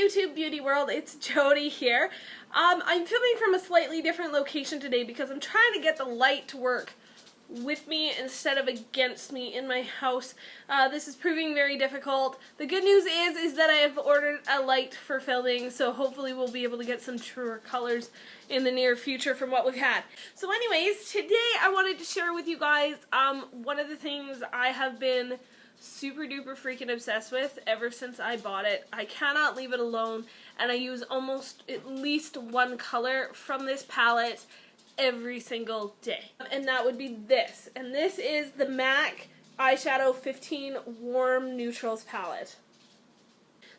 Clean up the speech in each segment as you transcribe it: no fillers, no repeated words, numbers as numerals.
YouTube beauty world, it's Jody here. I'm filming from a slightly different location today because I'm trying to get the light to work with me instead of against me in my house. This is proving very difficult. The good news is that I have ordered a light for filming, so hopefully we'll be able to get some truer colors in the near future from what we've had. So anyways, today I wanted to share with you guys one of the things I have been super duper freaking obsessed with ever since I bought it. I cannot leave it alone, and I use almost at least one color from this palette every single day. And that would be this. And this is the MAC Eyeshadow 15 Warm Neutrals palette.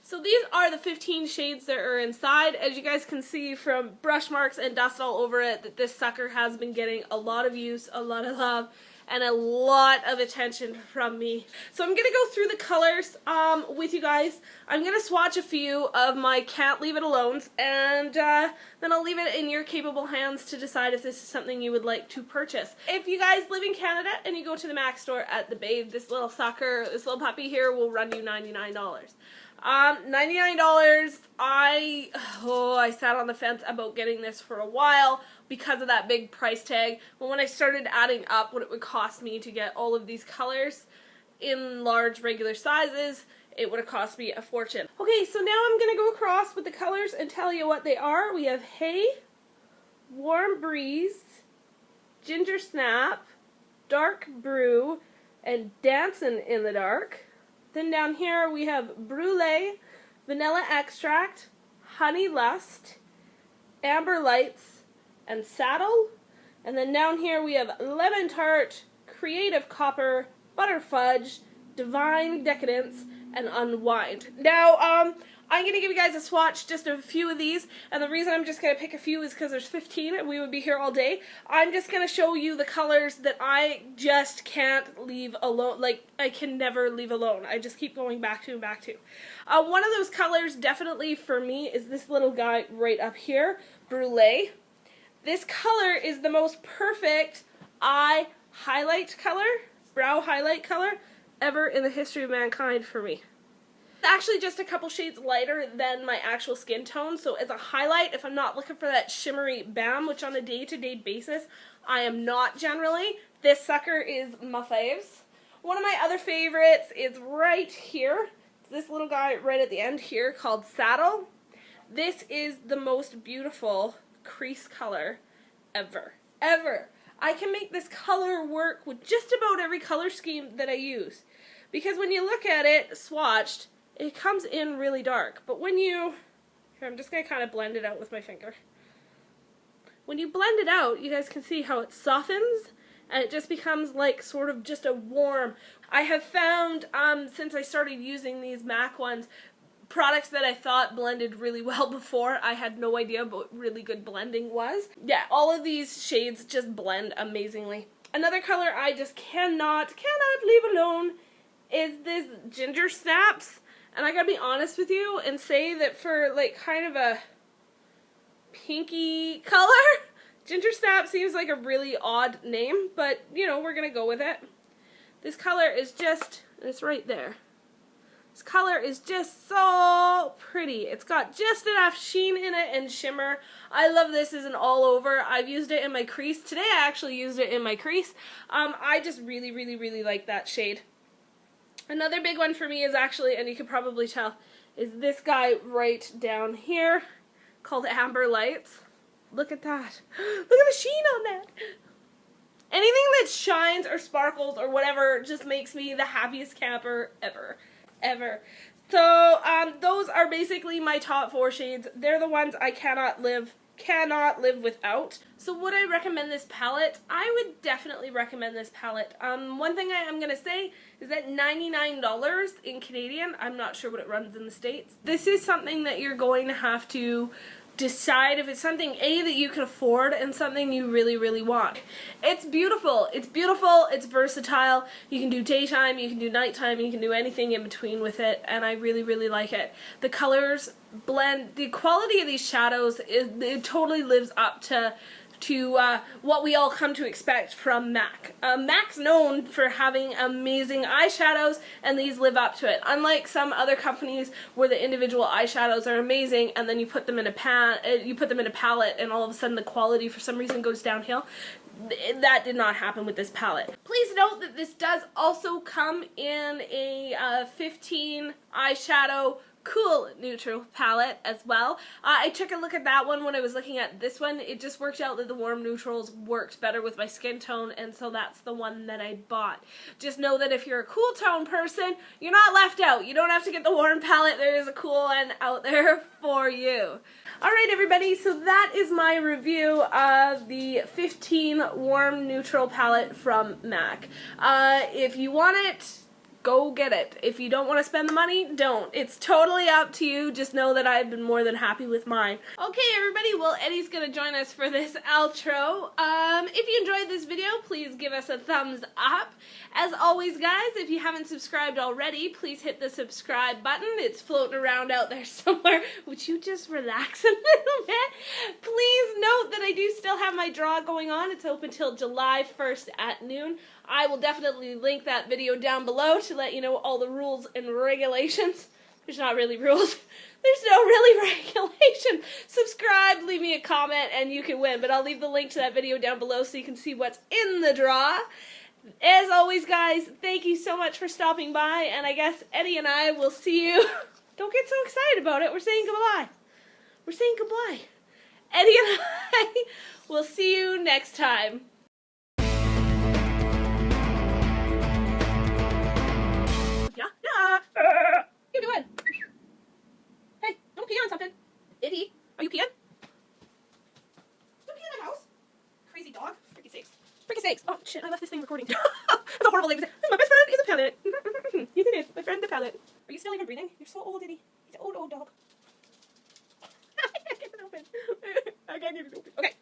So these are the 15 shades that are inside. As you guys can see from brush marks and dust all over it, that this sucker has been getting a lot of use, a lot of love, and a lot of attention from me. So I'm going to go through the colors with you guys. I'm going to swatch a few of my Can't Leave It Alones, and then I'll leave it in your capable hands to decide if this is something you would like to purchase. If you guys live in Canada and you go to the MAC store at the Babe, this little sucker, this little puppy here will run you $99. $99, I sat on the fence about getting this for a while because of that big price tag. But when I started adding up what it would cost me to get all of these colors in large regular sizes, it would have cost me a fortune. Okay, so now I'm going to go across with the colors and tell you what they are. We have Hay, Warm Breeze, Ginger Snap, Dark Brew, and Dancin' in the Dark. Then down here we have Brulee, Vanilla Extract, Honey Lust, Amber Lights, and Saddle. And then down here we have Lemon Tart, Creative Copper, Butter Fudge, Divine Decadence, and Unwind. Now, I'm going to give you guys a swatch, just a few of these, and the reason I'm just going to pick a few is because there's 15 and we would be here all day. I'm just going to show you the colors that I just can't leave alone, like I can never leave alone. I just keep going back to and back to. One of those colors definitely for me is this little guy right up here, Brulee. This color is the most perfect eye highlight color, brow highlight color, ever in the history of mankind for me. Actually just a couple shades lighter than my actual skin tone, so as a highlight, if I'm not looking for that shimmery bam, which on a day-to-day basis I am not generally, this sucker is my faves. One of my other favorites is right here. It's this little guy right at the end here called Saddle. This is the most beautiful crease color ever. Ever. I can make this color work with just about every color scheme that I use. Because when you look at it swatched, it comes in really dark, but when you, here I'm just going to kind of blend it out with my finger. When you blend it out, you guys can see how it softens, and it just becomes like sort of just a warm. I have found, since I started using these MAC ones, products that I thought blended really well before. I had no idea what really good blending was. Yeah, all of these shades just blend amazingly. Another color I just cannot leave alone is this Gingersnaps. And I gotta be honest with you and say that for like kind of a pinky color, Gingersnap seems like a really odd name, but you know, we're gonna go with it. This color is just, it's right there. This color is just so pretty. It's got just enough sheen in it and shimmer. I love this as an all over. I've used it in my crease. Today I actually used it in my crease. I just really like that shade. Another big one for me is actually, and you can probably tell, is this guy right down here called Amber Lights. Look at that. Look at the sheen on that. Anything that shines or sparkles or whatever just makes me the happiest camper ever. So those are basically my top 4 shades. They're the ones I cannot live without. So would I recommend this palette? I would definitely recommend this palette. One thing I am going to say is that $99 in Canadian, I'm not sure what it runs in the States. This is something that you're going to have to decide if it's something A, that you can afford, and something you really want. It's beautiful. It's beautiful. It's versatile. You can do daytime, you can do nighttime, you can do anything in between with it, and I really like it. The colors blend. The quality of these shadows, it totally lives up to to what we all come to expect from MAC. MAC's known for having amazing eyeshadows, and these live up to it. Unlike some other companies where the individual eyeshadows are amazing, and then you put them in a palette, and all of a sudden the quality for some reason goes downhill. That did not happen with this palette. Please note that this does also come in a 15 eyeshadow cool neutral palette as well. I took a look at that one when I was looking at this one. It just worked out that the warm neutrals worked better with my skin tone, and so that's the one that I bought. Just know that if you're a cool tone person, you're not left out. You don't have to get the warm palette. There is a cool one out there for you. Alright everybody, so that is my review of the 15 warm neutral palette from MAC. If you want it, go get it. If you don't want to spend the money, don't. It's totally up to you. Just know that I've been more than happy with mine. Okay, everybody, well, Eddie's going to join us for this outro. If you enjoyed this video, please give us a thumbs up. As always, guys, if you haven't subscribed already, please hit the subscribe button. It's floating around out there somewhere. Would you just relax a little bit? Please note that I do still have my draw going on. It's open till July 1st at noon. I will definitely link that video down below to let you know all the rules and regulations. There's not really rules. There's no really regulation. Subscribe, leave me a comment, and you can win. But I'll leave the link to that video down below so you can see what's in the draw. As always, guys, thank you so much for stopping by, and I guess Eddie and I will see you. Don't get so excited about it. We're saying goodbye. We're saying goodbye. Eddie and I will see you next time. You doing? Hey, don't pee on something. Eddie, are you peeing? Don't pee in my house. Crazy dog. Freaky sakes. Freaky sakes. Oh, shit, I left this thing recording. That's a horrible thing to say. My best friend is a palette. You did it. My friend, the palette. Are you still even breathing? You're so old, Eddie. He's an old, old dog. I can't get it open. I can't get it open. Okay.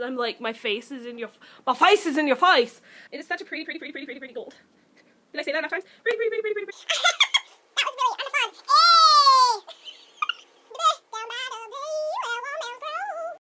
I'm like, my face is in your face. It is such a pretty gold. Did I say that enough times? Pretty